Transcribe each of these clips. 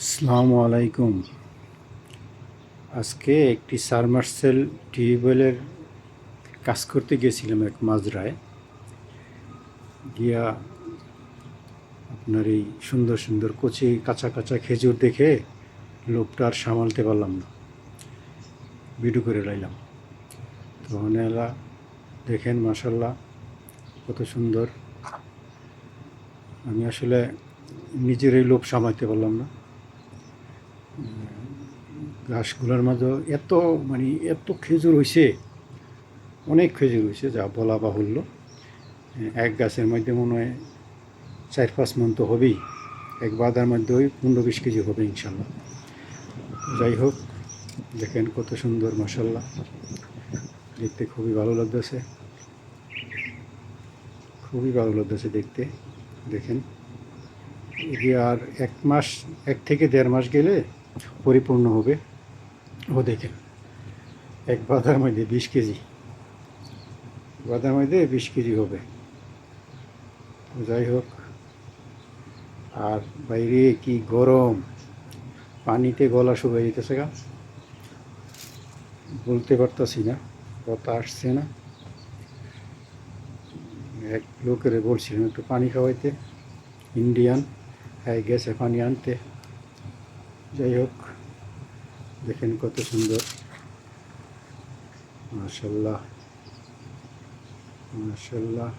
আসসালামু আলাইকুম। আজকে একটি সাবমার্সেল টিউবওয়েলের কাজ করতে গিয়েছিলাম এক মাজরায়। গিয়া আপনার এই সুন্দর সুন্দর কচি কাঁচা কাঁচা খেজুর দেখে লোভটা আর সামালতে পারলাম না, ভিডিও করে লাইলাম। তখন এলা দেখেন মাশাল্লাহ কত সুন্দর। আমি আসলে নিজের এই লোভ সামালতে পারলাম না। গাছগুলোর মাঝে এত খেজুর হয়েছে, অনেক খেজুর হয়েছে যা বলা বাহুল্য। এক গাছের মধ্যে মনে হয় 4-5 মণ তো হবেই। এক বাদার মধ্যে ওই 15-20 কেজি হবে ইনশাল্লাহ। যাই হোক, দেখেন কত সুন্দর মাশাল্লাহ, দেখতে খুবই ভালো লাগতেছে, খুবই ভালো লাগতেছে দেখতে। দেখেন এটি আর 1 মাস, 1 থেকে 1.5 মাস গেলে পরিপূর্ণ হবে। ও দেখেন এক বাদার মধ্যে 20 কেজি, বাদার মধ্যে 20 কেজি হবে। যাই হোক, আর বাইরে কি গরম, পানিতে গলা শুকিয়ে যেতেছে গা, বলতে পারতাছি না, কথা আসছে না। এক লোকের বলছিলাম একটু পানি খাওয়াইতে, ইন্ডিয়ান, হ্যাঁ গেছে পানি আনতে। যাই হোক, দেখেন কত সুন্দর মাশাল্লাহ মাশাল্লাহ।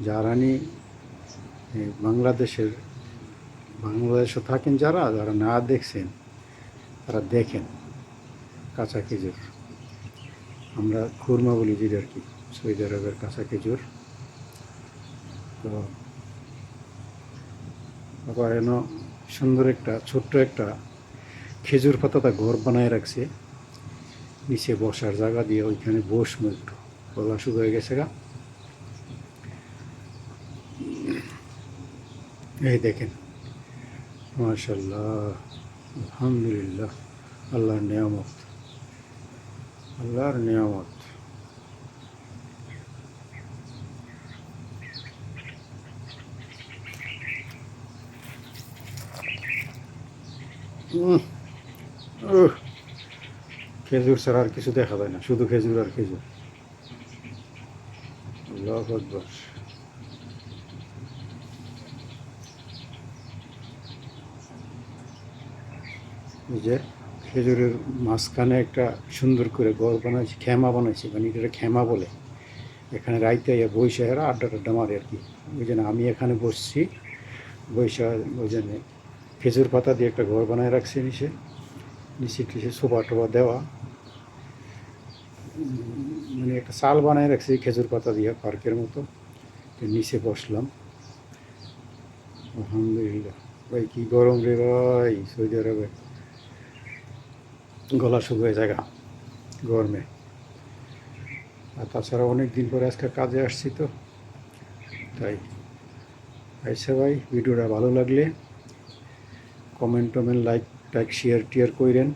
যারানি বাংলাদেশে থাকেন, যারা যারা না দেখছেন তারা দেখেন। কাঁচা খেজুর, আমরা খুরমা বলি যেটা আর কি, সৌদি আরবের কাঁচা খেজুর। তো আবার এন সুন্দর একটা ছোট্ট একটা খেজুর পাতাটা ঘর বানায় রাখছে, নিচে বসার জায়গা দিয়ে, ওইখানে বসবো একটু, গলা শুকিয়ে গেছে গা। এই দেখেন মাশাল্লাহ, আলহামদুলিল্লাহ, আল্লাহর নিয়ামত, আল্লাহর নিয়ামত। খেজুর ছাড়া আর কিছু দেখা যায় না, শুধু খেজুর আর খেজুর। আল্লাহু আকবার। এই যে খেজুরের মাঝখানে একটা সুন্দর করে ঘর বানাইছে, খেমা বানাইছে, মানে এটা খেমা বলে। এখানে রাইতে বৈশাখেরা আড্ডা টাড্ডা মারে আর কি। ওই জন্য আমি এখানে বসছি, বৈশাখ, ওই জন্য খেজুর পাতা দিয়ে একটা ঘর বানায় রাখছে নিচে, নিচে টিচে সোফা টোফা দেওয়া, মানে একটা চাল বানায় রাখছি খেজুর পাতা দিয়ে পার্কের মতো। নিচে বসলাম, আলহামদুলিল্লাহ। ভাই কি গরম রে ভাই, সৌদি আরবে গলা শুকিয়ে জায়গা গরমে। আর তাছাড়া অনেক দিন পরে আজকে কাজে আসছি, তো তাই। আচ্ছা ভাই, ভিডিওটা ভালো লাগলে কমেন্ট টমেন্ট, লাইক শেয়ার টিয়ার কইরেন।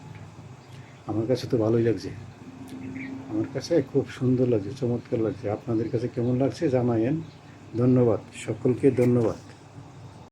আমার কাছে তো ভালোই লাগছে, আমার কাছে খুব সুন্দর লাগছে, চমৎকার লাগছে। আপনাদের কাছে কেমন লাগছে জানায়েন। ধন্যবাদ, সকলকে ধন্যবাদ।